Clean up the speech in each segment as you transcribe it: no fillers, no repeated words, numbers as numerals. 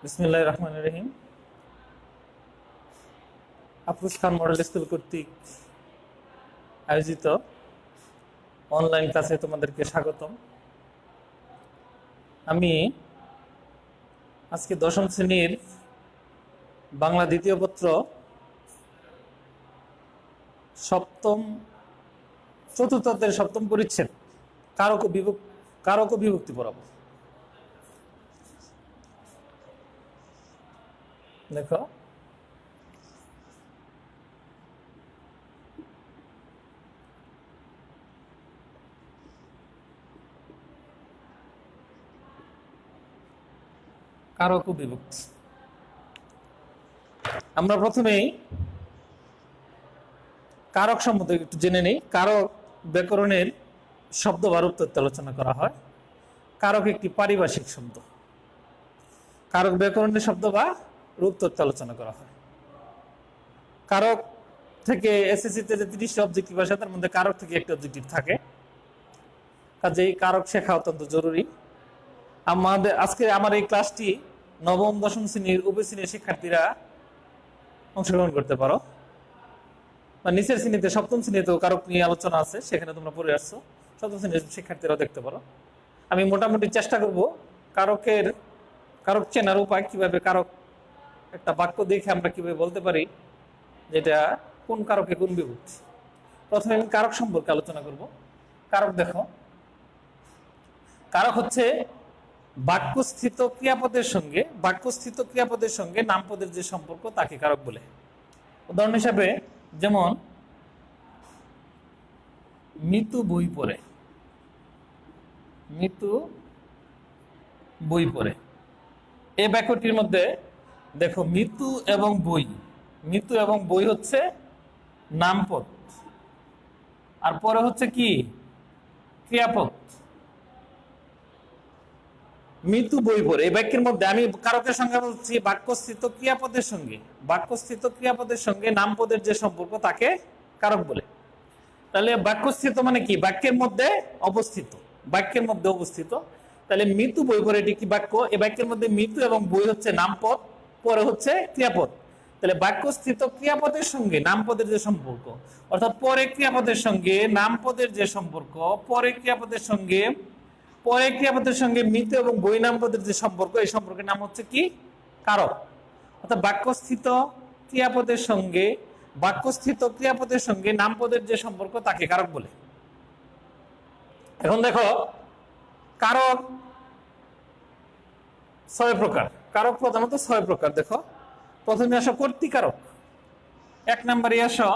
বিসমিল্লাহির রহমানির রহিম। আফরোজ খান model school কর্তৃক আয়োজিত অনলাইন ক্লাসে তোমাদেরকে স্বাগতম। আমি আজকে দশম শ্রেণীর বাংলা দ্বিতীয় পত্র চতুর্থ অধ্যায়ের সপ্তম পরিচ্ছেদ কারক ও বিভক্তি পড়াবো। দেখো, কারক ও বিভক্তি। আমরা প্রথমেই কারক সম্বন্ধে একটু জেনে নিই। কারক ব্যাকরণের শব্দ বা রূপ তত্ত্ব আলোচনা করা হয়। কারক একটি পারিভাষিক শব্দ। কারক ব্যাকরণের শব্দ বা রূপ তত্ত্ব আলোচনা করা হয়। কারক থেকে এসএসসিতে যে 30টি অবজেক্টিভ আসে তার মধ্যে কারক থেকে একটি অবজেক্টিভ থাকে, কাজেই কারক শেখা অত্যন্ত জরুরি। আজকে আমার এই ক্লাসটি নবম দশম শ্রেণীর উভয় শ্রেণীর শিক্ষার্থীরা অংশগ্রহণ করতে পারো, বা নিচের শ্রেণীতে সপ্তম শ্রেণীতেও কারক নিয়ে আলোচনা আছে, সেখানে তোমরা পড়ে আসছো, সপ্তম শ্রেণীর শিক্ষার্থীরাও দেখতে পারো। আমি মোটামুটি চেষ্টা করব কারক চেনার উপায়, কিভাবে কারক একটা বাক্য দেখে আমরা কিভাবে বলতে পারি যেটা কোন কারকে কোন বিভক্তি। প্রথমে আমি কারক সম্পর্কে আলোচনা করব। কারক দেখো, কারক হচ্ছে বাক্যস্থিত ক্রিয়াপদের সঙ্গে নামপদের যে সম্পর্ক তাকে কারক বলে। উদাহরণ হিসাবে যেমন মিতু বই পড়ে, এই বাক্যটির মধ্যে দেখো মিতু এবং বই হচ্ছে নামপদ, আর পরে হচ্ছে কি ক্রিয়াপদ। মিতু বই পড়ে এই বাক্যের মধ্যে আমি কারকের সংজ্ঞা বলছি বাক্যস্থিত ক্রিয়াপদের সঙ্গে নামপদের যে সম্পর্ক তাকে কারক বলে। তাহলে বাক্যস্থিত মানে কি? বাক্যের মধ্যে অবস্থিত। তাহলে মিতু বই পড়ে এটি কি বাক্য? এই বাক্যের মধ্যে মিতু এবং বই হচ্ছে নামপদ, পরে হচ্ছে ক্রিয়াপদ। তাহলে বাক্যস্থিত ক্রিয়াপদের সঙ্গে নামপদের যে সম্পর্ক, অর্থাৎ পরে ক্রিয়াপদের সঙ্গে নামপদের যে সম্পর্ক, পরে ক্রিয়াপদের সঙ্গে মৃত এবং বই নামপদের যে সম্পর্ক, এই সম্পর্কের নাম হচ্ছে কি? কারক। অর্থাৎ বাক্যস্থিত ক্রিয়াপদের সঙ্গে নামপদের যে সম্পর্ক তাকে কারক বলে। এখন দেখো, কারক 6 প্রকার। কারক প্রধানত 6 প্রকার। দেখো, প্রথমে আসো কর্তৃকারক। 1 নম্বরে আসো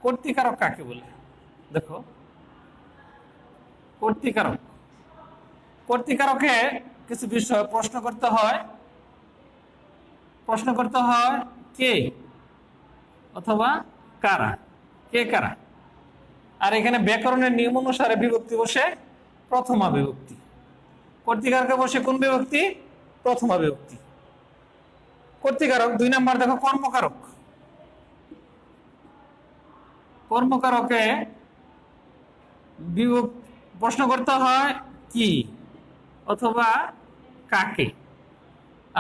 কর্তৃকারক কাকে বলে। দেখো, কর্তৃকারকে কিছু বিষয় প্রশ্ন করতে হয় কে অথবা কারা, আর এখানে ব্যাকরণের নিয়ম অনুসারে বিভক্তি বসে প্রথমা বিভক্তি। কর্তৃকারকে বসে কোন বিভক্তি? প্রথমা বিভক্তি। কর্তৃকারক 2 নম্বর দেখো কর্মকারকে প্রশ্ন করতে হয় কি অথবা কাকে,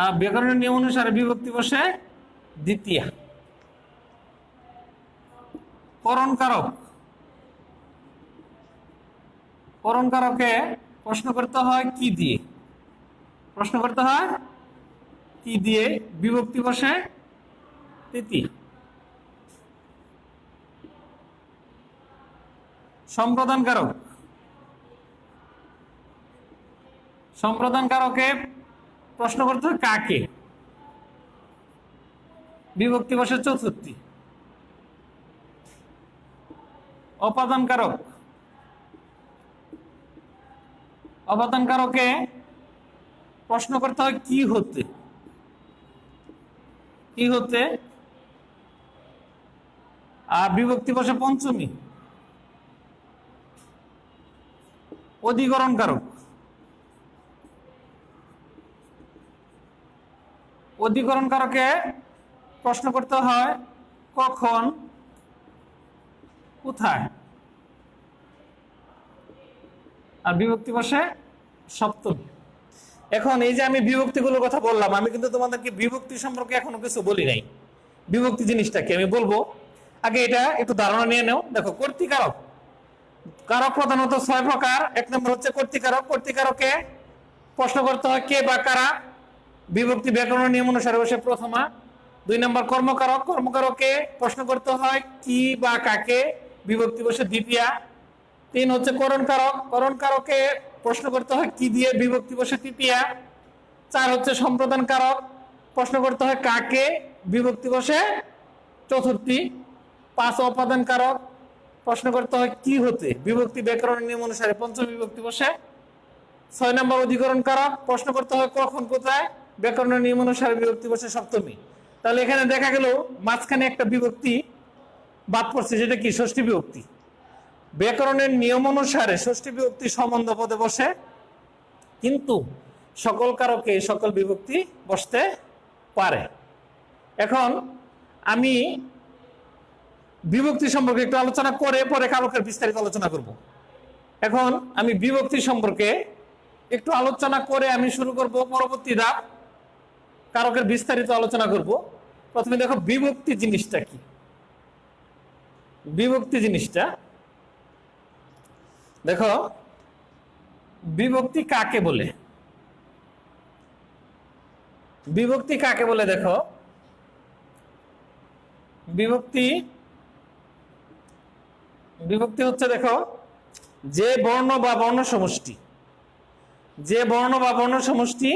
আর ব্যাকরণের নিয়ম অনুসারে বিভক্তি বসে দ্বিতীয়া। করণকারকে প্রশ্ন করতে হয় কি দিয়ে, বিভক্তি বসে তৃতীয়। সম্প্রদানকারকে প্রশ্ন করতে হয় কাকে, বিভক্তি বসে চতুর্থী। অপাদানকারকে প্রশ্ন করতে হয় কি হতে, আর বিভক্তি বসে পঞ্চমী। অধিকরণকারকে প্রশ্ন করতে হয় কখন, কোথায়, আর বিভক্তি বসে সপ্তমী। এখন এই যে আমি বিভক্তিগুলোর কথা বললাম, আমি কিন্তু তোমাদেরকে বিভক্তি সম্পর্কে এখনো কিছু বলি নাই। বিভক্তি জিনিসটা কি আমি বলবো, আগে এটা একটু ধারণা নিয়ে নাও। দেখো, কর্তৃকারক, কারক প্রধানত 6 প্রকার। 1 নম্বর হচ্ছে কর্তৃকারক। কর্তৃকারকে প্রশ্ন করতে হয় কে বা কারা, বিভক্তি ব্যাকরণ নিয়ম অনুসারে বসে প্রথমা। 2 নম্বর কর্মকারক, কর্মকারকে প্রশ্ন করতে হয় কি বা কাকে, বিভক্তি বসে দ্বিতীয়া। 3 হচ্ছে করণকারক, করণকারকে প্রশ্ন করতে হয় কি দিয়ে, বিভক্তি বসে তৃতীয়া। 4 হচ্ছে সম্প্রদান কারক, প্রশ্ন করতে হয় কাকে, বিভক্তি বসে চতুর্থী। 5 অপাদান কারক, প্রশ্ন করতে হয় কি হতে, বিভক্তি ব্যাকরণ নিয়ম অনুসারে পঞ্চম বিভক্তি বসে। 6 নম্বর অধিকরণ কারক, প্রশ্ন করতে হয় কখন কোথায়, ব্যাকরণ নিয়ম অনুসারে বিভক্তি বসে সপ্তমী। তাহলে এখানে দেখা গেল মাঝখানে একটা বিভক্তি বাদ পড়ছে, যেটা কি ষষ্ঠী বিভক্তি। ব্যাকরণের নিয়ম অনুসারে ষষ্ঠী বিভক্তি সম্বন্ধ পদে বসে, কিন্তু সকল কারকে সকল বিভক্তি বসতে পারে। এখন আমি বিভক্তি সম্পর্কে একটু আলোচনা করে পরে কারকের বিস্তারিত আলোচনা করব। এখন আমি বিভক্তি সম্পর্কে একটু আলোচনা করে আমি শুরু করব পরবর্তী ধাপ, কারকের বিস্তারিত আলোচনা করব। প্রথমে দেখো বিভক্তি জিনিসটা কি। বিভক্তি জিনিসটা দেখো, বিভক্তি কাকে বলে, বিভক্তি কাকে বলে দেখো, বিভক্তি বিভক্তি হচ্ছে দেখো যে বর্ণ বা বর্ণ সমষ্টি, যে বর্ণ বা বর্ণ সমষ্টি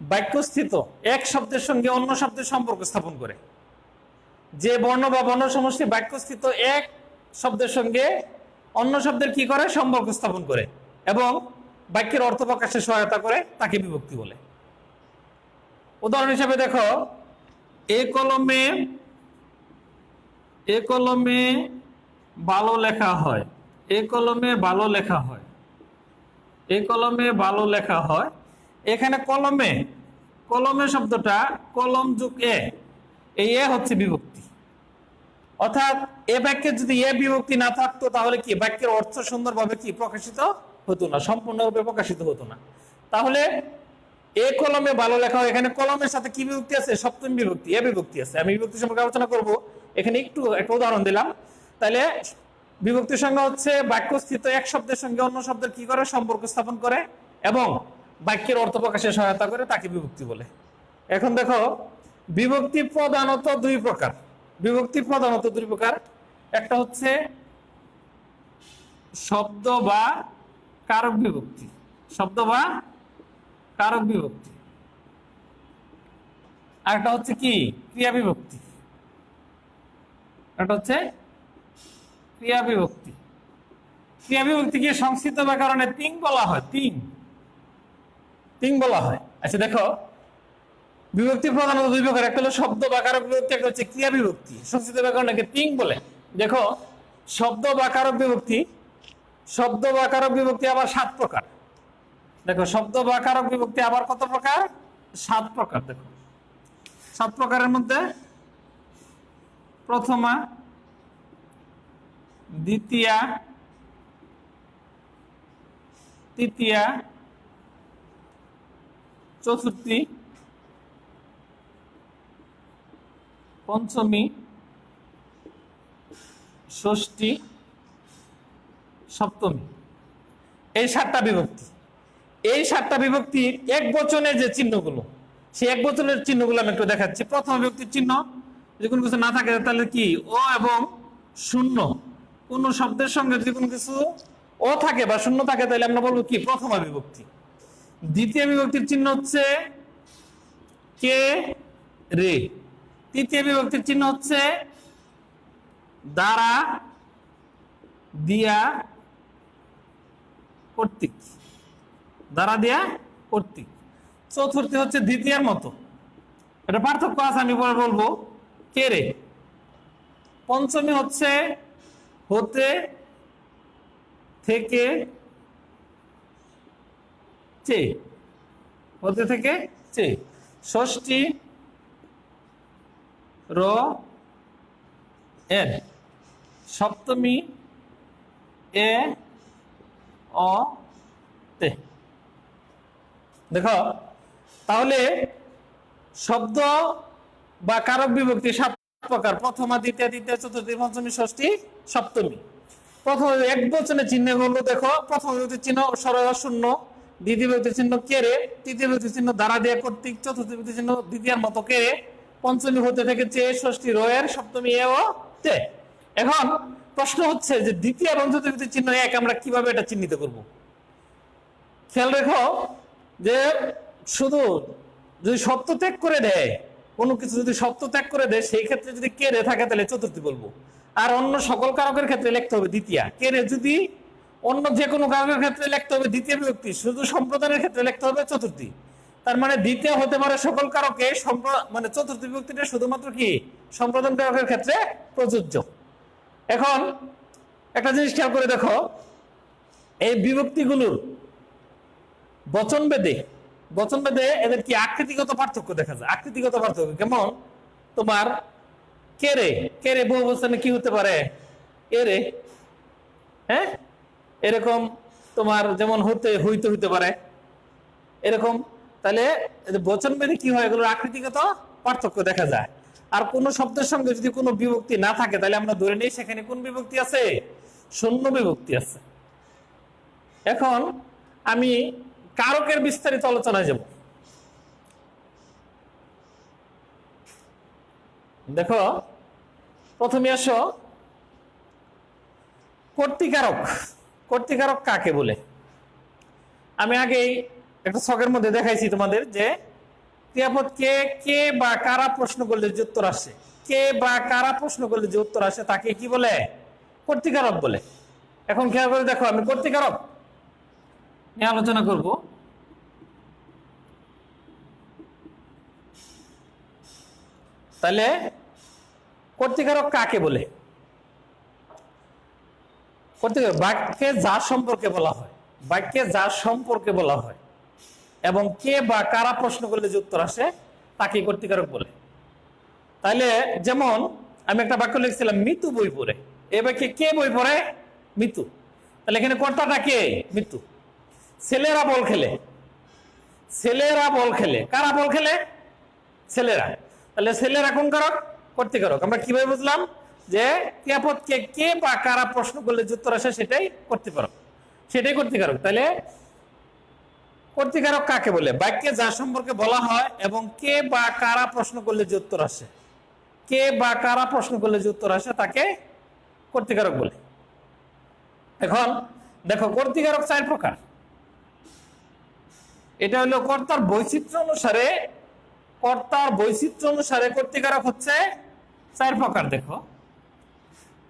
বাক্যস্থিত এক শব্দের সঙ্গে অন্য শব্দের সম্পর্ক স্থাপন করে। যে বর্ণ বা বর্ণ সমষ্টি বাক্যস্থিত এক শব্দের সঙ্গে অন্য শব্দের কি করে, সম্পর্ক স্থাপন করে এবং বাক্যের অর্থ প্রকাশে সহায়তা করে, তাকে বিভক্তি বলে। উদাহরণ হিসেবে দেখো, এ কলমে, এ কলমে ভালো লেখা হয়, এ কলমে ভালো লেখা হয়, এ কলমে ভালো লেখা হয়। এখানে কলমে, কলমে শব্দটা কলম যুগ এই এ হচ্ছে বিভক্তি। অর্থাৎ এ বাক্যে যদি এ বিভক্তি না থাকতো তাহলে কি বাক্যের অর্থ সুন্দরভাবে কি প্রকাশিত হতো না, সম্পূর্ণরূপে প্রকাশিত হতো না। তাহলে এ কলমে ভালো লেখা হয়, এখানে কলমের সাথে কি বিভক্তি আছে, সপ্তম বিভক্তি, এ বিভক্তি আছে। আমি বিভক্তি সম্পর্কে আলোচনা করব, এখানে একটু একটা উদাহরণ দিলাম। তাহলে বিভক্তির সংজ্ঞা হচ্ছে বাক্যস্থিত এক শব্দের সঙ্গে অন্য শব্দের কি করে, সম্পর্ক স্থাপন করে এবং বাক্যের অর্থ প্রকাশে সহায়তা করে, তাকে বিভক্তি বলে। এখন দেখো, বিভক্তি প্রধানত 2 প্রকার। বিভক্তি প্রধানত 2 প্রকার। একটা হচ্ছে শব্দ বা কারক বিভক্তি, শব্দ বা কারক বিভক্তি। আর একটা হচ্ছে কি ক্রিয়া বিভক্তি, একটা হচ্ছে ক্রিয়া বিভক্তি। ক্রিয়া বিভক্তিকে সংস্কৃত ব্যাকরণে তিং বলা হয়, তিং, তিং বলা হয়। আচ্ছা দেখো, বিভক্তি প্রধানত 2 প্রকার, একটা হলো শব্দ বা কারক বিভক্তি, একটা হচ্ছে ক্রিয়া বিভক্তি। সংস্কৃত ব্যাকরণকে তিং বলে। দেখো, শব্দ বা কারক বিভক্তি, শব্দ বা কারক বিভক্তি আবার 7 প্রকার। দেখো, শব্দ বা কারক বিভক্তি আবার কত প্রকার, 7 প্রকার। দেখো 7 প্রকারের মধ্যে প্রথমা, দ্বিতীয়া, তৃতীয়া, চতুর্থী, পঞ্চমী, ষষ্ঠী, সপ্তমী। এই 7টা বিভক্তি। এই 7টা বিভক্তির এক বচনের যে চিহ্নগুলো, সেই এক বচনের চিহ্নগুলো আমি একটু দেখাচ্ছি। প্রথম বিভক্তির চিহ্ন যদি কোনো কিছু না থাকে তাহলে কি ও এবং শূন্য, কোন শব্দের সঙ্গে যদি কোনো কিছু ও থাকে বা শূন্য থাকে তাহলে আমরা বলবো কি প্রথমা বিভক্তি। দ্বিতীয় বিভক্তির চিহ্ন হচ্ছে কে, রে। তৃতীয় বিভক্তির চিহ্ন হচ্ছে দ্বারা, দিয়া, কর্তৃক, দ্বারা, দিয়া, কর্তৃক। চতুর্থী হচ্ছে দ্বিতীয়ার মতো, এটা পার্থক্য আছে, আমি পরে বলবো, কে, রে। পঞ্চমী হচ্ছে হতে, থেকে, চে, হতে থেকে চে। ষষ্ঠী র, এর। সপ্তমী এ, অ, তে। দেখো তাহলে শব্দ বা কারক বিভক্তি 7 প্রকার: প্রথমা, দ্বিতীয়া, তৃতীয়া, চতুর্থী, পঞ্চমী, ষষ্ঠী, সপ্তমী। প্রথম এক বচনের চিহ্ন হলো, দেখো প্রথম বিভক্তির চিহ্ন সরল শূন্য, দ্বিতীয় বিভক্তির চিহ্ন কেরে, তৃতীয় বিভক্তির চিহ্ন দ্বারা দেয়া কর্তৃক, চতুর্থ বিভক্তির চিহ্ন দ্বিতীয়ার মতো কেরে, পঞ্চমী হতে থেকে চে, ষষ্ঠী রয়ের, সপ্তমী এ ও তে। এখন প্রশ্ন হচ্ছে যে দ্বিতীয় এবং চতুর্থ বিভক্তির চিহ্ন এক, আমরা কিভাবে এটা চিহ্নিত করব? খেয়াল রেখো যে শুধু যদি সত্য ত্যাগ করে দেয়, কোনো কিছু যদি সত্য ত্যাগ করে দেয়, সেই ক্ষেত্রে যদি কেরে থাকে তাহলে চতুর্থী বলবো, আর অন্য সকল কারকের ক্ষেত্রে লিখতে হবে দ্বিতীয়া। কেরে যদি অন্য যে কোনো কারকের ক্ষেত্রে লিখতে হবে দ্বিতীয় বিভক্তি, শুধু সম্প্রদানের ক্ষেত্রে লিখতে হবে চতুর্থী। তার মানে দ্বিতীয় হতে পারে সকল কারকে, মানে চতুর্থী বিভক্তিটা শুধুমাত্র কি সম্প্রদান কারকের ক্ষেত্রে প্রযোজ্য। এখন একটা জিনিস খেয়াল করে দেখো, এই বিভক্তিগুলোর বচনভেদে এদের কি আকৃতিগত পার্থক্য দেখা যায়। আকৃতিগত পার্থক্য কেমন? তোমার কেরে বহু অবস্থানে কি হতে পারে? এরে, হ্যাঁ, এরকম তোমার যেমন হইতে পারে এরকম। তাহলে বচনভেদে কি হয়, এগুলোর আকৃতিগত পার্থক্য দেখা যায়। আর কোন শব্দের সঙ্গে যদি কোনো বিভক্তি না থাকে, তাহলে আমরা ধরে নিই সেখানে কোন বিভক্তি আছে? শূন্য বিভক্তি আছে। এখন আমি কারকের বিস্তারিত আলোচনায় যাব। দেখো প্রথমে আসো কর্তৃকারক। কর্তৃকারক কাকে বলে? আমি আগেই একটা ছকের মধ্যে দেখাইছি তোমাদের যে ক্রিয়াপদকে কে বা কারা প্রশ্ন করলে যে উত্তর আসে, কে বা কারা প্রশ্ন করলে যে উত্তর আসে তাকে কি বলে? কর্তৃকারক বলে। এখন খেয়াল করে দেখো, আমি কর্তৃকারক নিয়ে আলোচনা করব। তাহলে কর্তৃকারক কাকে বলে? কর্তৃকারক বাক্যে যার সম্পর্কে বলা হয়, বাক্যে যার সম্পর্কে বলা হয় এবং কে বা কারা প্রশ্ন করলে যে উত্তর আসে তাকে কর্তৃকারক বলে। তাহলে যেমন আমি একটা বাক্য লিখছিলাম, মিতু বই পড়ে। এ বাক্যে কে বই পড়ে? মিতু। তাহলে এখানে কর্তাটা কে? মিতু। ছেলেরা বল খেলে। ছেলেরা বল খেলে, কারা বল খেলে? ছেলেরা। তাহলে ছেলেরা কোন কারক? কর্তৃকারক। আমরা কিভাবে বুঝলাম যে ক্রিয়াপদকে কে বা কারা প্রশ্ন করলে যে উত্তর আসে সেটাই কর্তৃকারক, সেটাই কর্তৃকারক। তাহলে কর্তৃকারক কাকে বলে? বাক্যে যার সম্পর্কে বলা হয় এবং কে বা কারা প্রশ্ন করলে যে উত্তর আসে, কে বা কারা প্রশ্ন করলে যে উত্তর আসে তাকে কর্তৃকারক বলে। এখন দেখো কর্তৃকারক 4 প্রকার। এটা হলো কর্তার বৈচিত্র্য অনুসারে, কর্তার বৈচিত্র্য অনুসারে কর্তৃকারক হচ্ছে 4 প্রকার। দেখো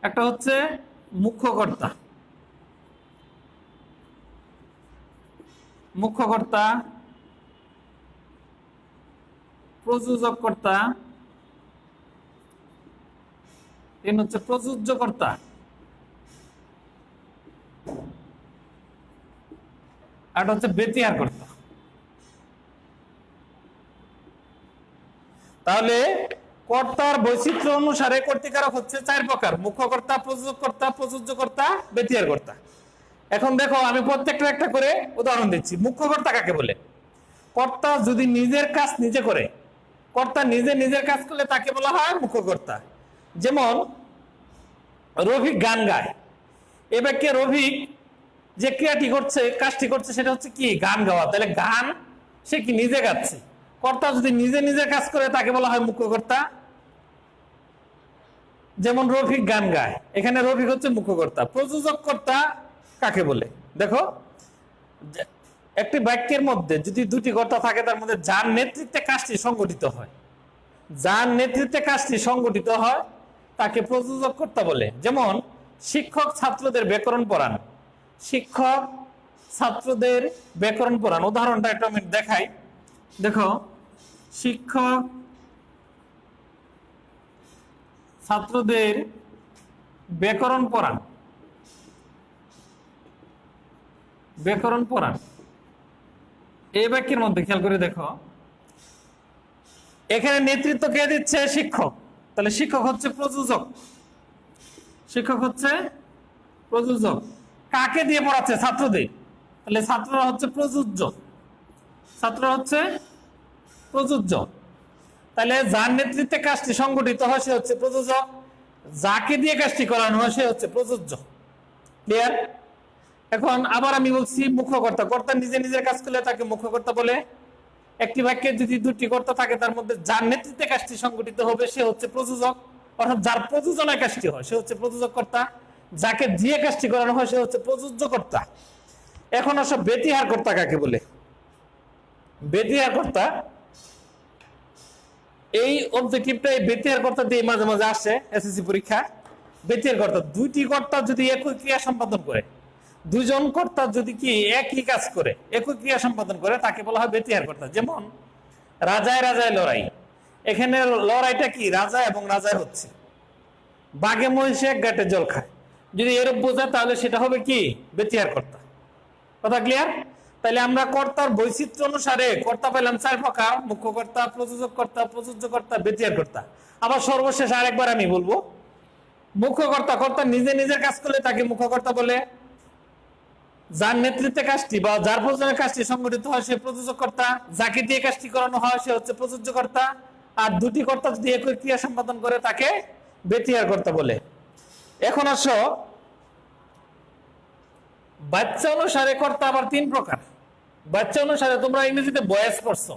একটা হচ্ছে মুখ্য কর্তা, মুখ্য কর্তা, প্রযোজক কর্তা, তিন হচ্ছে প্রযোজ্য কর্তা, আর হচ্ছে বেতিয়ার কর্তা। তাহলে কর্তার বৈচিত্র্য অনুসারে কর্তৃকারক হচ্ছে 4 প্রকার: মুখ্য কর্তা, প্রযোজক কর্তা, প্রযোজ্য কর্তা, বেতিয়ার কর্তা। এখন দেখো আমি প্রত্যেকটা একটা করে উদাহরণ দিচ্ছি। মুখ্য কর্তা কাকে বলে? কর্তা যদি নিজের কাজ নিজে করে, কর্তা নিজের কাজ করলে তাকে বলা হয় মুখ্য কর্তা। যেমন রফিক গান গায়, এ বাক্যে রফিক যে ক্রিয়াটি করছে, কাজটি করছে, সেটা হচ্ছে কি? গান গাওয়া। তাহলে গান সে কি নিজে গাচ্ছে। কর্তা যদি নিজে কাজ করে তাকে বলা হয় মুখ্য কর্তা। যেমন রফিক গান গায়, এখানে রফিক হচ্ছে মুখ্য কর্তা। প্রযোজক কর্তা কাকে বলে? দেখো একটি বাক্যের মধ্যে যদি দুটি কর্তা থাকে, তার মধ্যে যার নেতৃত্বে কাজটি সংগঠিত হয়, যার নেতৃত্বে কাজটি সংগঠিত হয় তাকে প্রযোজক কর্তা বলে। যেমন শিক্ষক ছাত্রদের ব্যাকরণ পড়ান, শিক্ষক ছাত্রদের ব্যাকরণ পড়ান। উদাহরণটা একটু আমি দেখাই। দেখো শিক্ষক ছাত্রদের ব্যাকরণ পড়ান, ব্যাকরণ পড়ান। এই বাক্যের মধ্যে খেয়াল করে দেখো, এখানে নেতৃত্ব কে দিচ্ছে? শিক্ষক। তাহলে শিক্ষক হচ্ছে প্রযোজক, শিক্ষক হচ্ছে প্রযোজক। কাকে দিয়ে পড়াচ্ছে? ছাত্রদের। তাহলে ছাত্ররা হচ্ছে প্রযোজ্য। ছাত্র হচ্ছে প্রযোজ্য। তাহলে যার নেতৃত্বে কাজটি সংগঠিত হয় সে হচ্ছে প্রযোজক, যাকে দিয়ে কাজটি করানো হয় সে হচ্ছে প্রযোজ্য। ক্লিয়ার? এখন আবার আমি বলছি মুখ্যকর্তা। কর্তা নিজে নিজের কাজ করলে তাকে মুখ্যকর্তা বলে। একটি বাক্যে যদি দুটি কর্তা থাকে তার মধ্যে যার নেতৃত্বে কাজটি সংগঠিত হবে সে হচ্ছে প্রযোজক, অর্থাৎ যার প্রযোজনায় কাজটি হয় সে হচ্ছে প্রযোজক কর্তা, যাকে দিয়ে কাজটি করানো হয় সে হচ্ছে প্রযোজ্য কর্তা। এখন আসো ব্যতিহার কর্তা কাকে বলে। ব্যতিহার কর্তা, এই অবজেক্টিভটা এই ব্যতিহার কর্তা দিয়ে মাঝে মাঝে আসে এসএসসি পরীক্ষা। ব্যতিহার কর্তা, দুইটি কর্তা যদি একই ক্রিয়া সম্পাদন করে, দুজন কর্তা যদি কি একই কাজ করে একই ক্রিয়া সম্পাদন করে তাকে বলা হয় ব্যতিহার কর্তা। যেমন রাজায় রাজায় লড়াই, এখানে লড়াইটা কি রাজা এবং রাজায় হচ্ছে। বাঘে মহিষে এক ঘাটে জল খায়, যদি এরূপ বোঝায় তাহলে সেটা হবে কি ব্যতিহার কর্তা। কথা ক্লিয়ার? তাহলে আমরা কর্তার বৈচিত্র্য অনুসারে কর্তা পেলাম 4 প্রকার: মুখ্য কর্তা, প্রযোজক কর্তা, প্রযোজ্য কর্তা, ব্যতিহার কর্তা। আবার সর্বশেষ আরেকবার আমি বলবো, মুখ্য কর্তা, কর্তা নিজে নিজের কাজ করলে তাকে মুখ্য কর্তা বলে। যার নেতৃত্বে কাজটি বা যার প্রয়োজনে কাজটি সংগঠিত হয় সে প্রযোজক কর্তা, যাকে দিয়ে কাজটি করানো হয় সে হচ্ছে প্রযোজ্য কর্তা, আর দুটি কর্তা যদি একই ক্রিয়া সম্পাদন করে তাকে ব্যতিহার কর্তা বলে। এখন আসো বাচ্চা অনুসারে কর্তা আবার 3 প্রকার। বাচ্চা অনুসারে তোমরা ইংরেজিতে বয়স পড়ছো,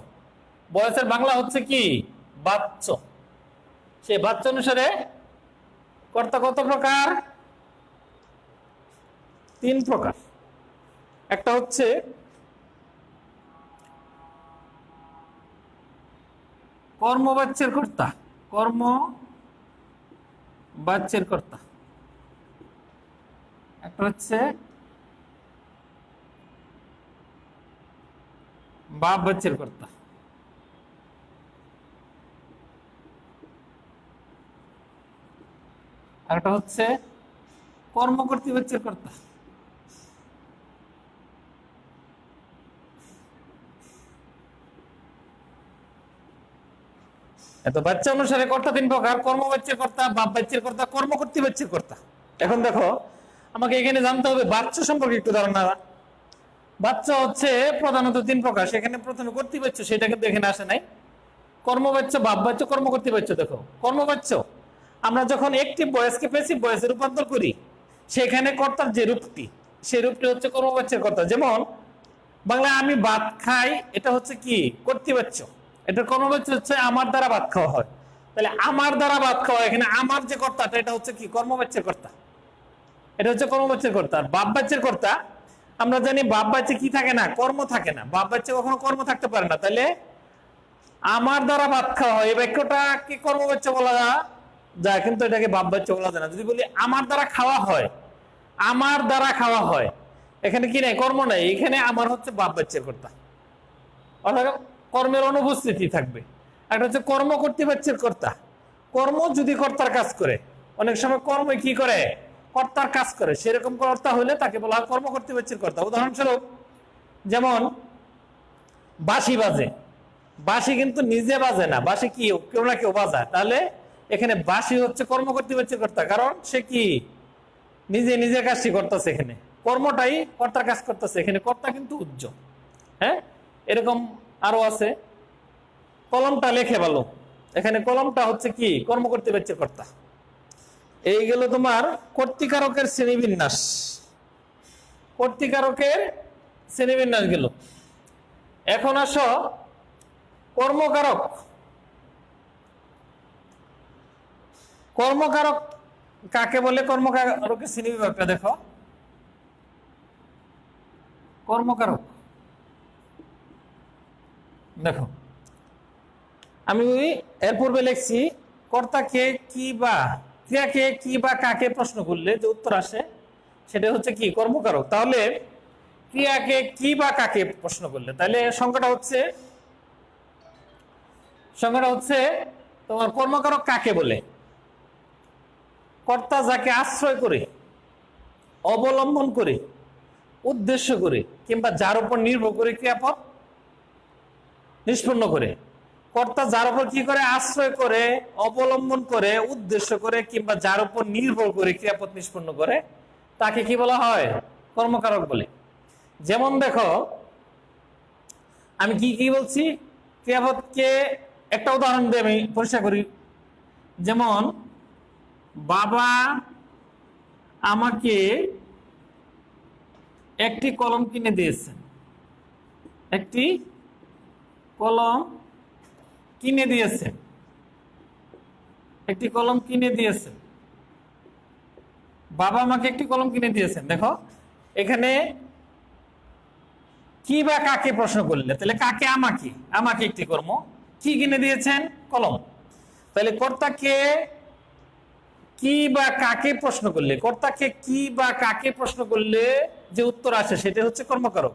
বয়সের বাংলা হচ্ছে কি বাচ্চ। সে বাচ্চা অনুসারে কর্তা কত প্রকার? 3 প্রকার। একটা হচ্ছে কর্মবাচ্যের কর্তা, কর্মবাচ্যের কর্তা। একটা হচ্ছে বাপ বাচ্চের কর্তা। আর একটা হচ্ছে কর্মকর্তৃবাচ্যের কর্তা। এত বাচ্চা অনুসারে কর্তা 3 প্রকার: কর্মবাচ্যের কর্তা, বাপ বাচ্যের কর্তা, কর্মকর্তৃবাচ্যের কর্তা। এখন দেখো আমাকে এখানে জানতে হবে বাচ্চা সম্পর্কে একটু ধারণা। বাচ্চা হচ্ছে প্রধানত 3 প্রকার, সেখানে প্রথমে কর্তৃবাচ্য, সেটা কিন্তু এখানে আসে নাই। কর্মবাচ্য, বাপ বাচ্য, কর্মকর্তৃবাচ্য। দেখো কর্মবাচ্য আমরা যখন একটি বয়সকে প্যাসিভ ভয়েসে রূপান্তর করি সেখানে কর্তার যে রূপটি সেই রূপটি হচ্ছে কর্মবাচ্যের কর্তা। যেমন বাংলায় আমি ভাত খাই, এটা হচ্ছে কি কর্তৃবাচ্য, এটা কর্মবাচ্য হচ্ছে আমার দ্বারা ভাত খাওয়া হয়। তাহলে আমার দ্বারা ভাত খাওয়া, এখানে আমার যে কর্তাটা এটা হচ্ছে কি কর্মবাচ্যের কর্তা, এটা হচ্ছে কর্মবাচ্যের কর্তা। আর বাপ বাচ্যের কর্তা আমরা জানি বাপ বাচ্চা কি থাকে না, কর্ম থাকে না, বাপ বাচ্চা কখনো কর্ম থাকতে পারে না। তাহলে আমার দ্বারা ভাত খাওয়া হয় এই বাক্যটা কি কর্মবাচ্য বলা যায়, কিন্তু এটাকে বাপ বাচ্য বলা যায় না। যদি বলি আমার দ্বারা খাওয়া হয়, আমার দ্বারা খাওয়া হয়, এখানে কি নাই, কর্ম নাই, এখানে আমার হচ্ছে বাপ বাচ্চের কর্তা, অর্থাৎ কর্মের অনুপস্থিতি থাকবে। একটা হচ্ছে কর্ম কর্তৃবাচ্যের কর্তা, কর্ম যদি কর্তার কাজ করে, অনেক সময় কর্ম কি করে কর্তার কাজ করে, সেরকম কর্তা হলে তাকে বলা হয় কর্ম কর্তৃবাচ্যের কর্তা। উদাহরণস্বরূপ যেমন বাঁশি বাজে, বাঁশি কিন্তু নিজে বাজে না, বাঁশি কি কেউ না কেউ বাজায়, তাহলে এখানে বাঁশি হচ্ছে কর্ম কর্তৃবাচ্যের কর্তা, কারণ সে কি নিজে নিজের কাজটি করতেছে, এখানে কর্মটাই কর্তার কাজ করতেছে, এখানে কর্তা কিন্তু উজ্জ। হ্যাঁ, এরকম আরো আছে। কলমটা লেখে ভালো, এখানে কলমটা হচ্ছে কি কর্ম কর্তৃবাচ্যের কর্তা। এই গেল তোমার কর্তৃকারকের শ্রেণীবিন্যাস, কর্তৃকারকের শ্রেণীবিন্যাস গেল। এখন আসো কর্মকারক। কর্মকারক কাকে বলে? কর্মকারকের শ্রেণীবিভাগটা দেখো। কর্মকারক দেখো, আমি এর পূর্বে লিখছি কর্তাকে কি বা ক্রিয়াকে কি বা কাকে প্রশ্ন করলে যে উত্তর আসে সেটা হচ্ছে কি কর্মকারক। তাহলে ক্রিয়াকে কি বা কাকে প্রশ্ন করলে, তাহলে সংখ্যাটা হচ্ছে তোমার কর্মকারক কাকে বলে? কর্তা যাকে আশ্রয় করে, অবলম্বন করে, উদ্দেশ্য করে কিংবা যার উপর নির্ভর করে ক্রিয়াপদ নিষ্পন্ন করে। কর্তা যার উপর কি করে? আশ্রয় করে, অবলম্বন করে, উদ্দেশ্য করে কিংবা যার উপর নির্ভর করে ক্রিয়াপদ নিষ্পন্ন করে, তাকে কি বলা হয়? কর্মকারক বলে। যেমন দেখো আমি কি কি বলছি? ক্রিয়াপদকে একটা উদাহরণ দিয়ে আমি পরিষ্কার করি। যেমন বাবা আমাকে একটি কলম কিনে দিয়েছেন। একটি কলম কিনে দিয়েছেন। একটি কলম কিনে দিয়েছেন। বাবা আমাকে একটি কলম কিনে দিয়েছেন। দেখো এখানে কি বা কাকে প্রশ্ন করলে, তাহলে কাকে? আমাকে। আমাকে একটি কর্ম, কি কিনে দিয়েছেন? কলম। তাহলে কর্তাকে কি বা কাকে প্রশ্ন করলে, কর্তাকে কি বা কাকে প্রশ্ন করলে যে উত্তর আসে সেটা হচ্ছে কর্মকারক।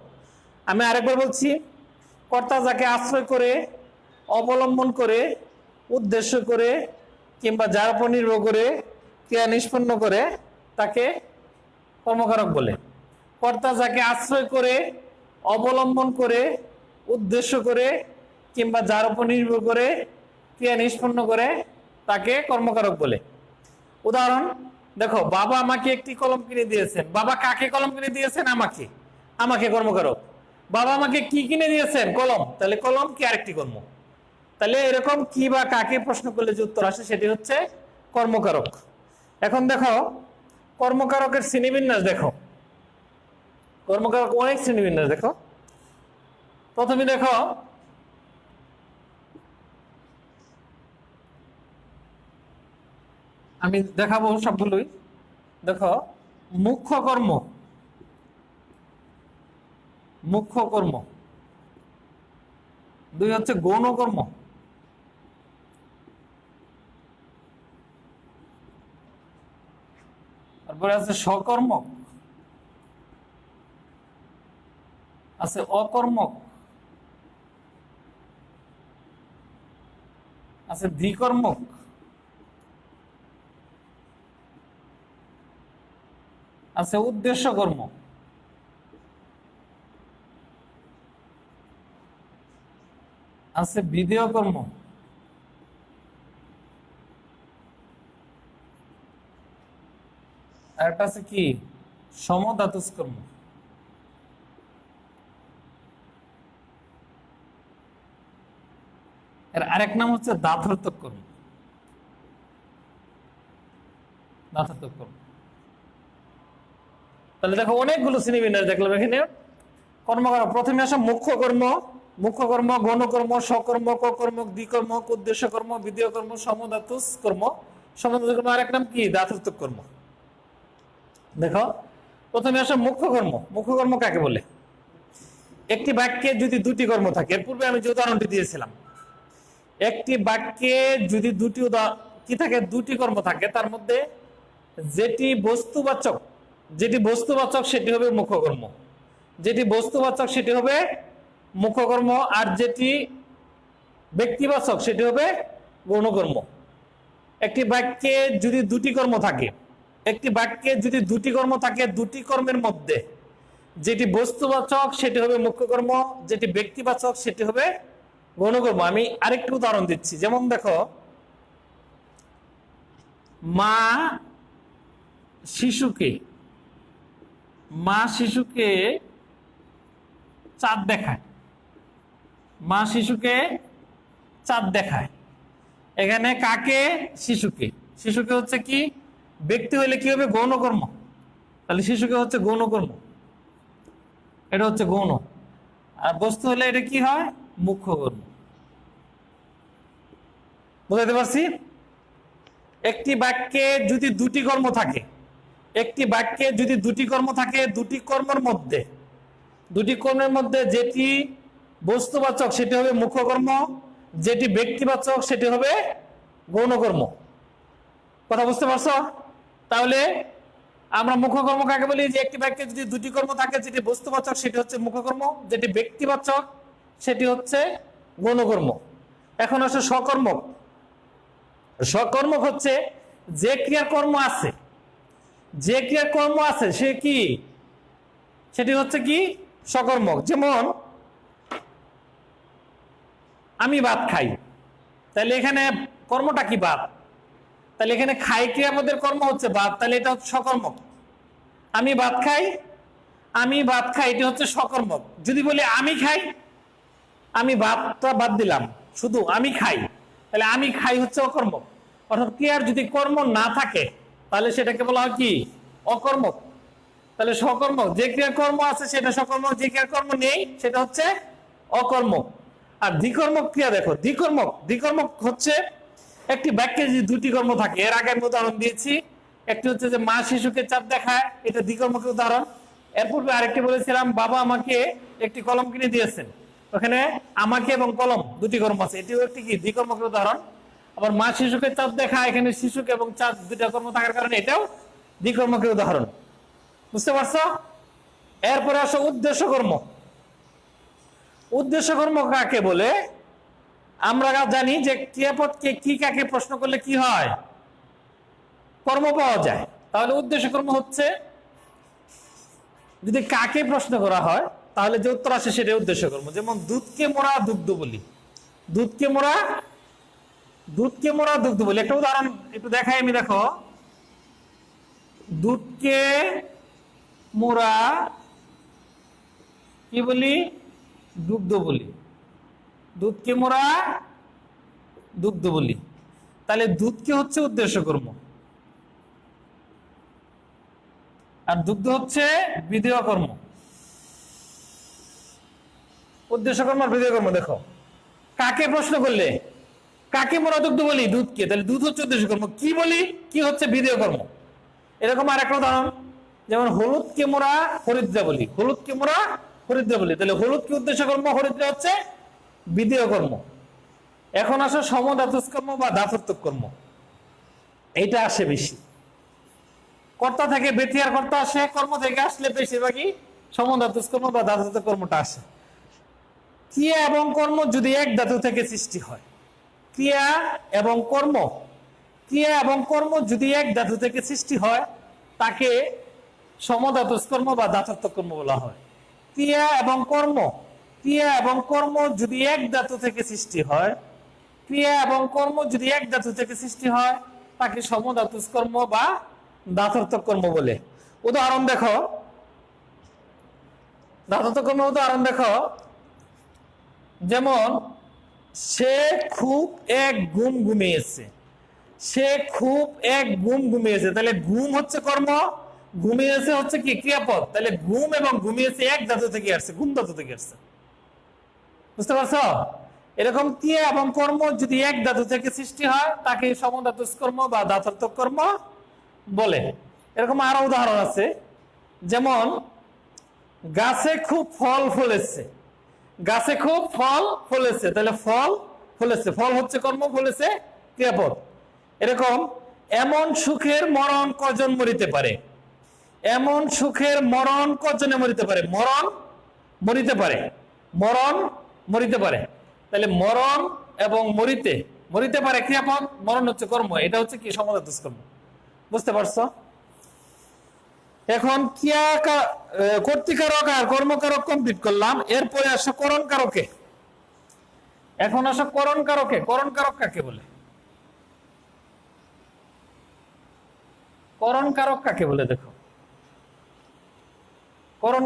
আমি আরেকবার বলছি, কর্তা যাকে আশ্রয় করে, অবলম্বন করে, উদ্দেশ্য করে কিংবা যার উপর নির্ভর করে ক্রিয়া নিষ্পন্ন করে তাকে কর্মকারক বলে। কর্তা যাকে আশ্রয় করে, অবলম্বন করে, উদ্দেশ্য করে কিংবা যার উপর নির্ভর করে ক্রিয়া নিষ্পন্ন করে তাকে কর্মকারক বলে। উদাহরণ দেখো, বাবা আমাকে একটি কলম কিনে দিয়েছেন। বাবা কাকে কলম কিনে দিয়েছেন? আমাকে। আমাকে কর্মকারক। বাবা আমাকে কি কিনে দিয়েছেন? কলম। তাহলে কলম কি আরেকটি কর্ম। তাহলে এরকম কি বা কাকে প্রশ্ন করলে যে উত্তর আসে সেটি হচ্ছে কর্মকারক। এখন দেখো কর্মকারকের শ্রেণীবিন্যাস দেখো। কর্মকারক অনেক শ্রেণীবিন্যাস দেখো। প্রথমে দেখো আমি দেখাবো সবগুলোই। দেখো মুখ্য কর্ম, মুখ্য কর্ম। দুই হচ্ছে গৌণ কর্ম। তারপরে আছে সকর্মক, আছে অকর্মক, আছে দ্বিকর্মক, আছে উদ্দেশ্য কর্ম, আছে বিধেয় কর্ম, আর একটা আছে কি সমধাতুজ কর্ম। এর আরেক নাম হচ্ছে দাথর্থক কর্ম। দাথর্থক কর্ম। তাহলে দেখো অনেকগুলো শ্রেণীবিন্যাস দেখলাম এখানে। কর্মকারক প্রথমে আসা মুখ্য কর্ম, মুখ্য কর্ম, গৌণ কর্ম, সকর্ম, ককর্মক, দ্বিকর্মক, উদ্দেশ্য কর্ম, বিধেয় কর্ম, সমধাতুজ কর্ম। সমধাতুজ কর্ম আরেক নাম কি দাথর্থক কর্ম। দেখো প্রথমে আসা মুখ্য কর্ম। মুখ্য কর্ম কাকে বলে? একটি বাক্যে যদি দুটি কর্ম থাকে, এর পূর্বে আমি যে উদাহরণটি দিয়েছিলাম, একটি বাক্যে যদি কি থাকে, দুটি কর্ম থাকে, তার মধ্যে যেটি বস্তুবাচক, যেটি বস্তুবাচক সেটি হবে মুখ্য কর্ম। যেটি বস্তুবাচক সেটি হবে মুখ্য কর্ম, আর যেটি ব্যক্তিবাচক সেটি হবে গৌণ কর্ম। একটি বাক্যে যদি দুটি কর্ম থাকে, একটি বাক্যে যদি দুটি কর্ম থাকে, দুটি কর্মের মধ্যে যেটি বস্তুবাচক সেটি হবে মুখ্য কর্ম, যেটি ব্যক্তিবাচক সেটি হবে গৌণ কর্ম। আমি আরেকটি উদাহরণ দিচ্ছি। যেমন দেখো, মা শিশুকে, মা শিশুকে চাঁদ দেখায়। মা শিশুকে চাঁদ দেখায়। এখানে কাকে? শিশুকে। শিশুকে হচ্ছে কি ব্যক্তি হইলে কি হবে? গৌণ কর্ম। তাহলে শিশুকে হচ্ছে গৌণ কর্ম, এটা হচ্ছে গৌণ। আর বস্তু হলে এটা কি হয়? মুখ্য কর্ম। বুঝাতে পারছি? একটি বাক্যে যদি দুটি কর্ম থাকে, একটি বাক্যে যদি দুটি কর্ম থাকে, দুটি কর্মের মধ্যে, দুটি কর্মের মধ্যে যেটি বস্তুবাচক সেটি হবে মুখ্য কর্ম, যেটি ব্যক্তিবাচক সেটি হবে গৌণ কর্ম। কথা বুঝতে পারছো? তাহলে আমরা মুখ্য কর্ম কাকে বলি? যে একটি বাক্যে যদি দুটি কর্ম থাকে, যেটি বস্তুবাচক সেটি হচ্ছে মুখ্য কর্ম, যেটি ব্যক্তিবাচক সেটি হচ্ছে গৌণ কর্ম। এখন আসলে সকর্মক। সকর্মক হচ্ছে যে ক্রিয়ার কর্ম আছে, যে ক্রিয়ার কর্ম আছে সে কি, সেটি হচ্ছে কি সকর্মক। যেমন আমি ভাত খাই, তাহলে এখানে কর্মটা কি? ভাত। তাহলে এখানে খাই ক্রিয়াপদের কর্ম হচ্ছে ভাত, তাহলে এটা হচ্ছে সকর্মক। আমি ভাত খাই, আমি ভাত খাই, এটা হচ্ছে সকর্মক। যদি বলি আমি খাই, আমি ভাতটা বাদ দিলাম, শুধু আমি খাই, তাহলে আমি খাই হচ্ছে অকর্মক। অর্থাৎ ক্রিয়ার যদি কর্ম না থাকে তাহলে সেটাকে বলা হয় কি? অকর্মক। তাহলে সকর্মক যে ক্রিয়ার কর্ম আছে সেটা সকর্মক, যে ক্রিয়ার কর্ম নেই সেটা হচ্ছে অকর্মক। আর দ্বিকর্মক ক্রিয়া দেখো, দ্বিকর্মক হচ্ছে একটি বাক্যে যদি দুটি কর্ম থাকে। এর আগে আমি উদাহরণ দিয়েছি, একটি হচ্ছে যে মা শিশুকে চাপ দেখায়, এটা দ্বিকর্মকের উদাহরণ। এর পূর্বে আরেকটি বলেছিলাম বাবা আমাকে একটি কলম কিনে দিয়েছেন, ওখানে আমাকে এবং কলম দুটি কর্ম আছে, এটিও একটি কি? দ্বিকর্মকের উদাহরণ। আবার মা শিশুকে চাপ দেখায়, এখানে শিশুকে এবং চাপ দুটা কর্ম থাকার কারণে এটাও দ্বিকর্মকের উদাহরণ। বুঝতে পারছো? এরপরে আসো উদ্দেশ্য কর্ম। উদ্দেশ্য কর্ম কাকে বলে? আমরা জানি যে ক্রিয়াপদকে কি কাকে প্রশ্ন করলে কি হয়? কর্ম পাওয়া যায়। তাহলে উদ্দেশ্য কর্ম হচ্ছে যদি কাকে প্রশ্ন করা হয় তাহলে যে উত্তর আসে সেটা উদ্দেশ্য কর্ম। যেমন দুধকে মোরা দুগ্ধ বলি, দুধকে মোরা দুগ্ধ বলি। একটা উদাহরণ একটু দেখাই আমি, দেখো, দুধকে মোরা কি বলি? দুগ্ধ বলি। দুধকে মোরা দুগ্ধ বলি, তাহলে দুধকে হচ্ছে উদ্দেশ্য কর্ম আর দুগ্ধ হচ্ছে বিধেয় কর্ম। উদ্দেশ্য কর্ম আর বিধেয় কর্ম। দেখো কাকে প্রশ্ন করলে কাকে মোরা দুগ্ধ বলি? দুধকে, তাহলে দুধ হচ্ছে উদ্দেশ্য কর্ম, কি বলি? কি হচ্ছে? বিধেয় কর্ম। এরকম আর একটা উদাহরণ, যেমন হলুদকে মোরা হরিদ্রা বলি, হলুদকে মোরা হরিদ্রা বলি, তাহলে হলুদ কি উদ্দেশ্য কর্ম, হরিদ্রা হচ্ছে বিধেয় কর্ম। এখন আসো সমধাতুজ কর্ম বা ধাতুর্থক কর্ম, এইটা আসে বেশি। কর্তা থেকে বেতিয়ার কর্তা আসে, কর্ম থেকে আসলে বেশিরভাগই সমধাতুজ কর্ম বা ধাতুর্থক কর্মটা আসে। ক্রিয়া এবং কর্ম যদি এক ধাতু থেকে সৃষ্টি হয়, ক্রিয়া এবং কর্ম যদি এক ধাতু থেকে সৃষ্টি হয় তাকে সমধাতুজ কর্ম বা ধাতুর্থক কর্ম বলা হয়। ক্রিয়া এবং কর্ম যদি এক ধাতু থেকে সৃষ্টি হয়, তাকে সমধাতুজ কর্ম বা ধাতুর্থক কর্ম বলে। উদাহরণ দেখো, ধাতুর্থক কর্ম উদাহরণ দেখো, যেমন সে খুব এক ঘুম ঘুমিয়েছে, তাহলে ঘুম হচ্ছে কর্ম, ঘুমিয়েছে হচ্ছে কি? ক্রিয়াপদ। তাহলে ঘুম এবং ঘুমিয়েছে এক ধাতু থেকে আসছে, ঘুম ধাতু থেকে আসছে। বুঝতে পারছো? এরকম ক্রিয়া এবং কর্ম যদি এক ধাতু থেকে সৃষ্টি হয় তাকে সমধাতুজ কর্ম বা ধাতুর্থক কর্ম বলে। এরকম আরো উদাহরণ আছে, যেমন গাছে খুব ফল ফলেছে, তাহলে ফল হচ্ছে কর্ম, ফলেছে ক্রিয়াপদ। এরকম এমন সুখের মরণ কজন মরিতে পারে, কজনে মরিতে পারে, মরিতে পারে, তাহলে মরণ এবং মরিতে পারে ক্রিয়াপদ, মরণ হচ্ছে কর্ম, এটা হচ্ছে কি? সমধাতুজ কর্ম। বুঝতে পারছো? এখন কর্তৃকারক আর কর্মকারক কমপ্লিট করলাম, এরপরে আসো করণ কারকে। করণ কারক কাকে বলে? দেখো, করণ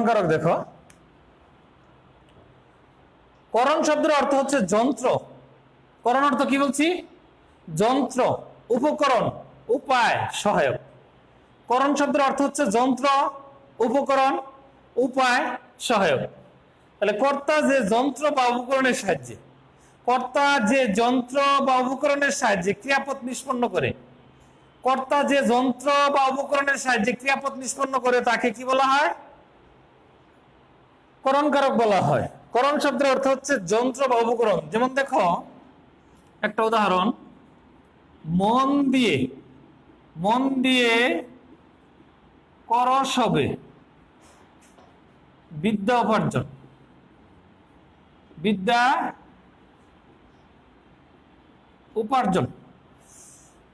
কারক দেখো, করণ শব্দের অর্থ হচ্ছে যন্ত্র। করণ অর্থ কি বলছি? যন্ত্র, উপকরণ, উপায়, সহায়ক। করণ শব্দের অর্থ হচ্ছে যন্ত্র, উপকরণ, উপায়, সহায়ক। তাহলে কর্তা যে যন্ত্র বা উপকরণের সাহায্যে ক্রিয়াপদ নিষ্পন্ন করে, তাকে কি বলা হয়? করণ কারক বলা হয়। করণ শব্দের অর্থ হচ্ছে যন্ত্র বা উপকরণ। যেমন দেখো একটা উদাহরণ, মন দিয়ে করস হবে বিদ্যা উপার্জন,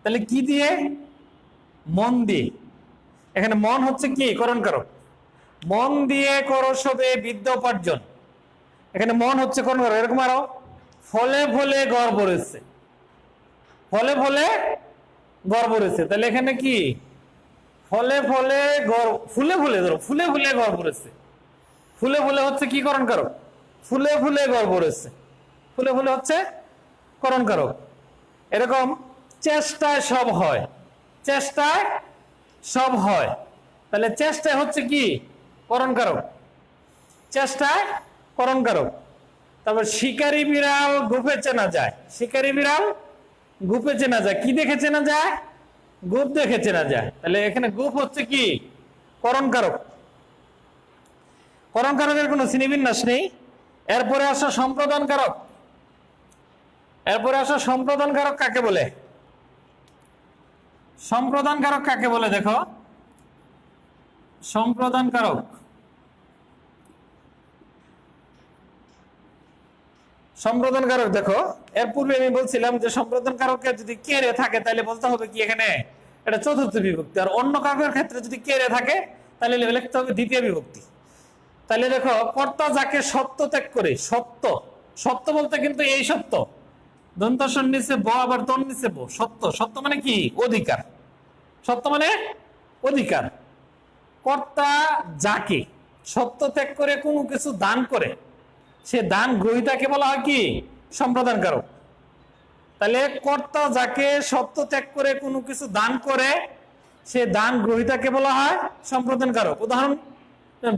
তাহলে কি দিয়ে? মন দিয়ে। এখানে মন হচ্ছে কি? করণ কারক। মন দিয়ে করস হবে বিদ্যা উপার্জন, এখানে মন হচ্ছে করণ কারক। এরকম আরো ফলে গড় ভরেছে, তাহলে এখানে কি? ফলে ফলে গড়, ফুলে ফুলে, ধরো ফুলে ফুলে গড় পড়েছে। ফুলে ফুলে হচ্ছে কি করণ কারক? ফুলে ফুলে গড় পড়েছে, ফুলে ফুলে হচ্ছে করণ কারক। এরকম চেষ্টায় সব হয়, চেষ্টায় সব হয়, তাহলে চেষ্টায় হচ্ছে কি করণ কারক, চেষ্টায় করণ কারক। তারপর শিকারী বিড়াল গুপে চেনা যায়, শিকারী বিড়াল গুপে চেনা যায়, কি দেখে চেনা যায়? গুপ দেখে চেনা যায়। তাহলে এখানে গুপ হচ্ছে কি করণ কারক, করণ কারকের কোনো শ্রেণীবিন্যাস নেই। এরপরে আসা সম্প্রদান কারক, এরপরে আসা সম্প্রদান কারক কাকে বলে? সম্প্রদান কারক কাকে বলে দেখো, সম্প্রদান কারক, সম্প্রদান কারক দেখো, এর পূর্বে আমি বলছিলাম যে সম্প্রদান কারকে যদি কেরে থাকে তাহলে বলতে হবে কি এখানে এটা চতুর্থ বিভক্তি, আর অন্য কারকের ক্ষেত্রে যদি কেরে থাকে তাহলে লিখতে হবে দ্বিতীয় বিভক্তি। তাহলে দেখো কর্তা যাকে সত্য ত্যাগ করে, সত্য, সত্য বলতে কিন্তু এই সত্য, দন্তস্বর নিচে ব আবার তন নিচে ব, সত্য, সত্য মানে কি অধিকার, সত্য মানে অধিকার। কর্তা যাকে সত্য ত্যাগ করে কোনো কিছু দান করে, সে দান গ্রহীতাকে বলা হয় কি সম্প্রদান কারক। তাহলে কর্তা যাকে সত্য ত্যাগ করে কোনো কিছু দান করে, সে দান গ্রহীতাকে বলা হয় সম্প্রদান কারক। উদাহরণ,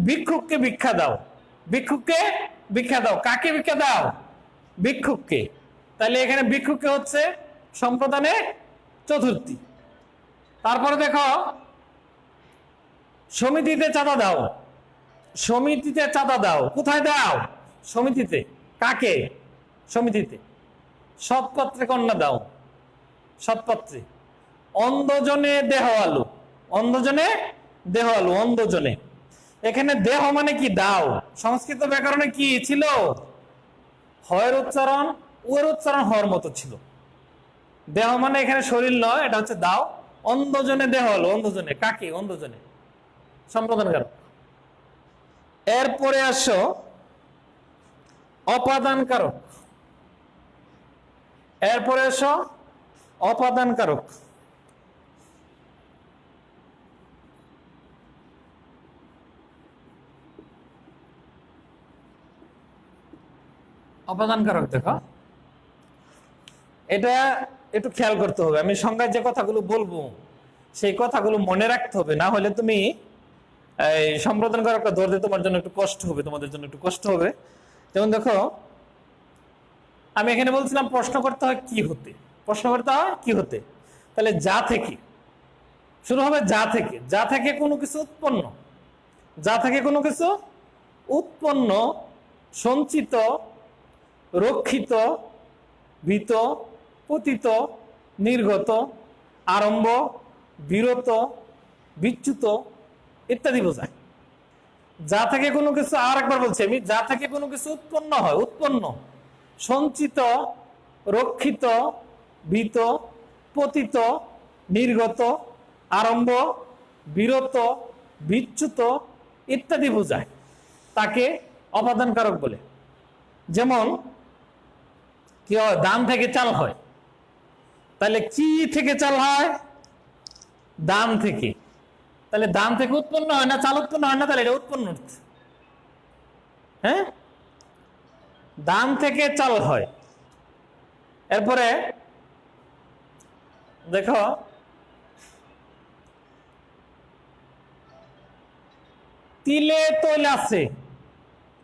ভিক্ষুককে ভিক্ষা দাও, ভিক্ষুককে ভিক্ষা দাও, কাকে ভিক্ষা দাও? ভিক্ষুককে। তাহলে এখানে ভিক্ষুককে হচ্ছে সম্প্রদানে চতুর্থী। তারপরে দেখো সমিতিতে চাঁদা দাও, সমিতিতে চাঁদা দাও, কোথায় দাও? সমিতিতে। কাকে? সমিতিতে। সৎপাত্রে কন্যা দাও, সৎপাত্রে। অন্ধজনে দেহ আলু, অন্ধজনে দেহ আলু, অন্ধজনে। এখানে দেহ মানে কি দাও, সংস্কৃত ব্যাকরণে কি ছিল? হয়ের উচ্চারণ ওর উচ্চারণ হওয়ার মতো ছিল। দেহ মানে এখানে শরীর নয়, এটা হচ্ছে দাও। অন্ধজনে দেহ আলু, অন্ধজনে, কাকে? অন্ধজনে, সম্প্রদান কারক। এরপরে আসো অপাদান কারক, এরপরে আসো অপাদান কারক। অপাদান কারক দেখো, এটা একটু খেয়াল করতে হবে। আমি সংজ্ঞায় যে কথাগুলো বলবো সেই কথাগুলো মনে রাখতে হবে, না হলে তুমি এই সম্প্রদান কারকটা ধরতে তোমার জন্য একটু কষ্ট হবে, তোমাদের জন্য একটু কষ্ট হবে। যেমন দেখো, আমি এখানে বলছিলাম প্রশ্ন করতে হয় কি হতে, প্রশ্ন করতে হয় কি হতে। তাহলে যা থেকে শুরু হবে, যা থেকে, যা থেকে কোনো কিছু উৎপন্ন, যা থেকে কোনো কিছু উৎপন্ন, সঞ্চিত, রক্ষিত, ভীত, পতিত, নির্গত, আরম্ভ, বিরত, বিচ্যুত ইত্যাদি বোঝায়। যা থেকে কোনো কিছু, আর একবার বলছি আমি, যা থেকে কোনো কিছু উৎপন্ন হয়, উৎপন্ন, সঞ্চিত, রক্ষিত, ভীত, পতিত, নির্গত, আরম্ভ, বিরত, বিচ্যুত ইত্যাদি বোঝায়, তাকে অপাদান কারক বলে। যেমন কি হয়, ধান থেকে চাল হয়, তাহলে কি থেকে চাল হয়? ধান থেকে। তাহলে ধান থেকে উৎপন্ন হয় না, চাল উৎপন্ন হয় না, তাহলে এটা উৎপন্ন হচ্ছে। হ্যাঁ, ধান থেকে চাল হয়। এরপরে দেখো তিলে তৈল আছে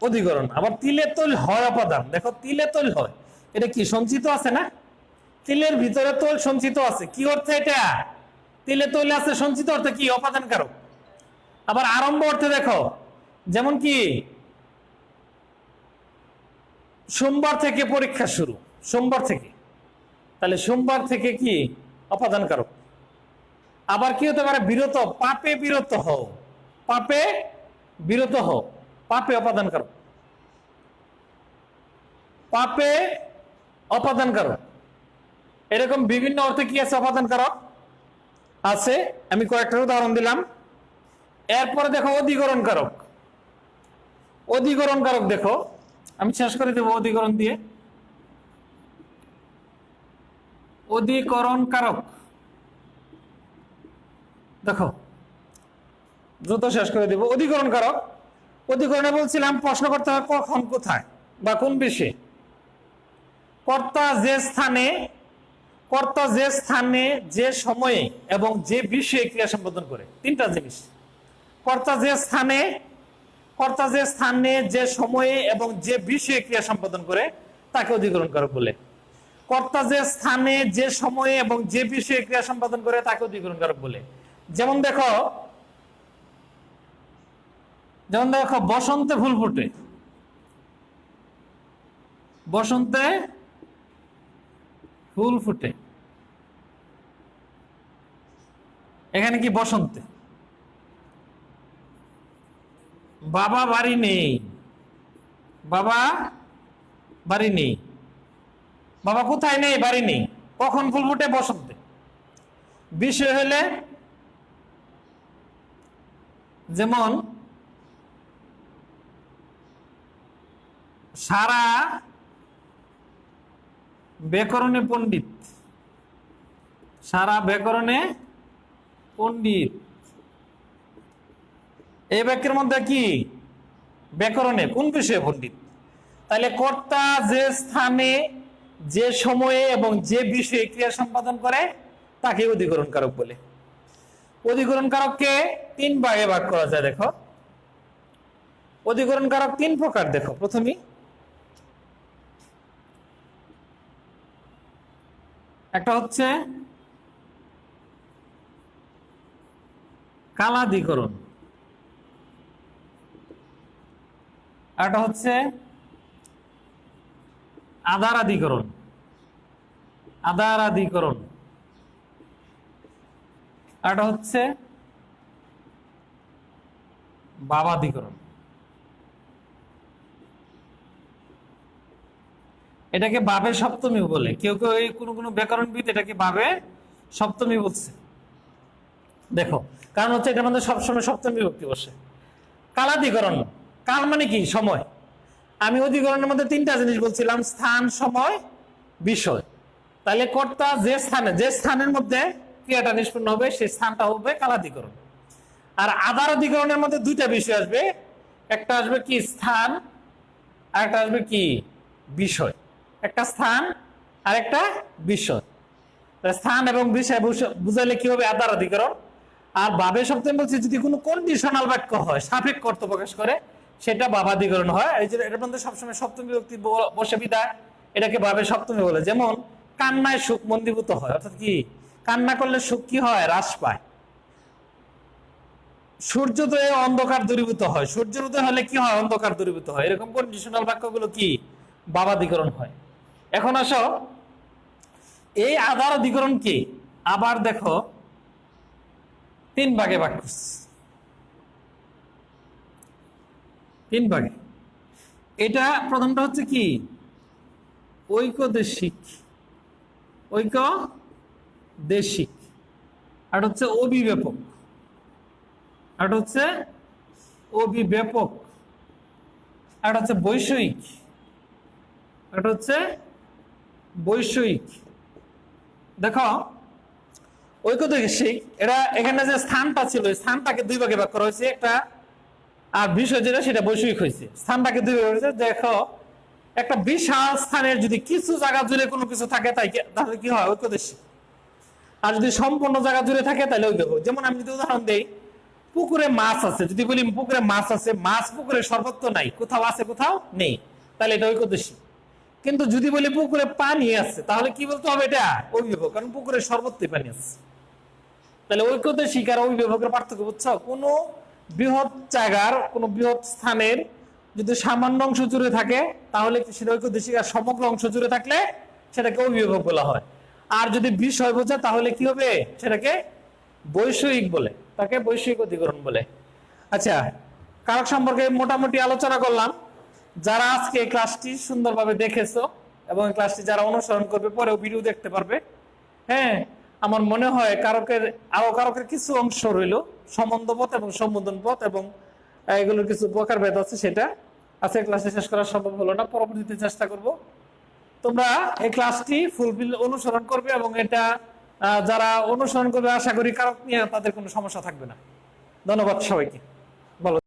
অধিকরণ, আবার তিলে তৈল হয় অপাদান। দেখো তিলে তৈল হয়, এটা কি সঞ্চিত আছে না? তিলের ভিতরে তৈল সঞ্চিত আছে, কি অর্থে এটা? তিলে তৈল আছে সঞ্চিত অর্থে কি অপাদান কারক। আবার আরম্ভ অর্থে দেখো, যেমন কি সোমবার থেকে পরীক্ষা শুরু, সোমবার থেকে, তাহলে সোমবার থেকে কি অপাদান কারক। আবার কি হতে পারে? বিরত, পাপে বিরত হও, পাপে বিরত হও, পাপে অপাদান কারক, পাপে অপাদান কারক। এরকম বিভিন্ন অর্থে কি আছে অপাদান কারক আছে, আমি কয়েকটা উদাহরণ দিলাম। এরপরে দেখো অধিকরণ কারক, অধিকরণ কারক দেখো, আমি শেষ করে দেবো অধিকরণ দিয়ে। অধিকরণ কারক দেখো, দ্রুত শেষ করে দিব। অধিকরণ কারক, অধিকরণে বলছিলাম প্রশ্ন করতে হবে কখন, কোথায় বা কোন বিষয়ে। কর্তা যে স্থানে, কর্তা যে স্থানে, যে সময়ে এবং যে বিষয়ে ক্রিয়া সম্পাদন করে, তিনটা জিনিস। কর্তা যে স্থানে, কর্তা যে স্থানে, যে সময়ে এবং যে বিষয়ে ক্রিয়া সম্পাদন করে তাকে অধিকরণ কারক বলে। কর্তা যে স্থানে, যে সময়ে এবং যে বিষয়ে ক্রিয়া সম্পাদন করে তাকে অধিকরণ কারক বলে। যেমন দেখো, যেমন দেখো বসন্তে ফুল ফুটে, বসন্তে ফুল ফুটে, এখানে কি বসন্তে? বাবা বাড়ি নেই, বাবা বাড়ি নেই, বাবা কোথায় নেই? বাড়ি নেই। কখন ফুল ফুটে? বসন্তে। বিষয় হলে যেমন সারা ব্যাকরণে পণ্ডিত, সারা ব্যাকরণে পণ্ডিত, এই বাক্যের মধ্যে কি? ব্যাকরণে কোন বিষয়ে পণ্ডিত? তাহলে কর্তা যে স্থানে, যে সময়ে এবং যে বিষয়ে ক্রিয়া সম্পাদন করে তাকে অধিকরণ কারক বলে। অধিকরণ কারককে তিন ভাগে ভাগ করা যায়। দেখো অধিকরণ কারক তিন প্রকার। দেখো প্রথমেই একটা হচ্ছে কালাধিকরণ, একটা হচ্ছে আদারাধিকরণ, আদারাধিকরণ, একটা হচ্ছে বাবাধিকরণ। এটাকে বাবে সপ্তমী বলে। কেউ কেউ কোন কোন ব্যাকরণবিদ এটাকে বাবে সপ্তমী বলছে। দেখো কারণ হচ্ছে এটার মধ্যে সবসময় সপ্তমী বিভক্তি বসে। কালাধিকরণ, কাল মানে কি? সময়। আমি অধিকরণের মধ্যে তিনটা জিনিস বলছিলাম, স্থান, সময়, বিষয়। তাহলে কর্তা যে স্থানে, যে স্থানের মধ্যে ক্রিয়াটা নিষ্পন্ন হবে সেই স্থানটা হবে কালাধিকরণ। আর আদারাধিকরণের মধ্যে দুইটা বিষয় আসবে, একটা আসবে কি? স্থান, আর একটা আসবে কি? বিষয়। একটা স্থান আর একটা বিষয়। স্থান এবং বিষয় বুঝাইলে কি হবে? আদারাধিকরণ। আর বাবে সপ্তমী বলছি যদি কোনো কন্ডিশনাল বাক্য হয়, সাপেক্ষ অর্থ প্রকাশ করে, সেটা বাবাধিকরণ হয়। এই যে এটার মধ্যে সবসময় সপ্তমী বিভক্তি বসে বিদায়, এটাকে বাবে সপ্তমী বলে। যেমন কান্নায় সুখ মন্দীভূত হয়, অর্থাৎ কি? কান্না করলে সুখ কি হয়? হ্রাস পায়। সূর্যোদয়ে অন্ধকার দূরীভূত হয়, সূর্যোদয় হলে কি হয়? অন্ধকার দূরীভূত হয়। এরকম কন্ডিশনাল বাক্যগুলো কি? বাবাধিকরণ হয়। এখন আসো এই আদারাধিকরণ কি? আবার দেখো তিন ভাগে ভাগ করছে, তিন ভাগে। এটা প্রথমটা হচ্ছে কি? ঐকদেশিক, ঐকদেশিক। আর হচ্ছে অভিব্যাপক, আর হচ্ছে অভিব্যাপক, আর হচ্ছে বৈষয়িক, আর হচ্ছে বৈষয়িক। দেখো ঐকদেশিক, এটা এখানে যে স্থানটা ছিল, স্থানটাকে দুই ভাগে ভাগ করা হয়েছে। একটা আর বিষয় যেটা সেটা বৈষয়িক হয়েছে। স্থানটাকে দুই ভাগে হয়েছে। দেখো একটা বিশাল স্থানের যদি কিছু জায়গা জুড়ে কোনো কিছু থাকে তাহলে কি হয়? ঐকদেশিক। আর যদি সম্পূর্ণ জায়গা জুড়ে থাকে তাহলে ঐক্যদেশিক। যেমন আমি যদি উদাহরণ দেই, পুকুরে মাছ আছে, যদি বলি পুকুরে মাছ আছে, মাছ পুকুরে সর্বত্র নাই, কোথাও আছে কোথাও নেই, তাহলে এটা ঐকদেশিক। কিন্তু যদি বলি পুকুরে পানি আছে, তাহলে কি বলতে হবে? এটা অভিভাবক, কারণ পুকুরে সর্বত্রই পানি আছে। তাহলে ঐকদেশিক আর অভিভাবকের পার্থক্য বুঝছো? কোন বৃহৎ জায়গার, কোন বৃহৎ স্থানের যদি সামান্য অংশ জুড়ে থাকে তাহলে সেটা ঐকদেশিক, আর সমগ্র অংশ জুড়ে থাকলে সেটাকে অভিভাবক বলা হয়। আর যদি বিষয় বোঝা তাহলে কি হবে? সেটাকে বৈষয়িক বলে, তাকে বৈষয়িক অধিকরণ বলে। আচ্ছা, কারক সম্পর্কে মোটামুটি আলোচনা করলাম। যারা আজকে এই ক্লাসটি সুন্দরভাবে দেখেছো এবং এই ক্লাসটি যারা অনুসরণ করবে পরেও ভিডিও দেখতে পারবে। হ্যাঁ, আমার মনে হয় কারকের কিছু অংশ রইল, সম্বন্ধ পথ এবং সম্বোধন পথ এবং এগুলোর কিছু প্রকারভেদ আছে, সেটা আজকে ক্লাসে শেষ করা সম্ভব হলো না, পরবর্তীতে চেষ্টা করব। তোমরা এই ক্লাসটি ফুলফিল অনুসরণ করবে এবং এটা যারা অনুসরণ করবে আশা করি কারক নিয়ে তাদের কোনো সমস্যা থাকবে না। ধন্যবাদ সবাইকে। ভালো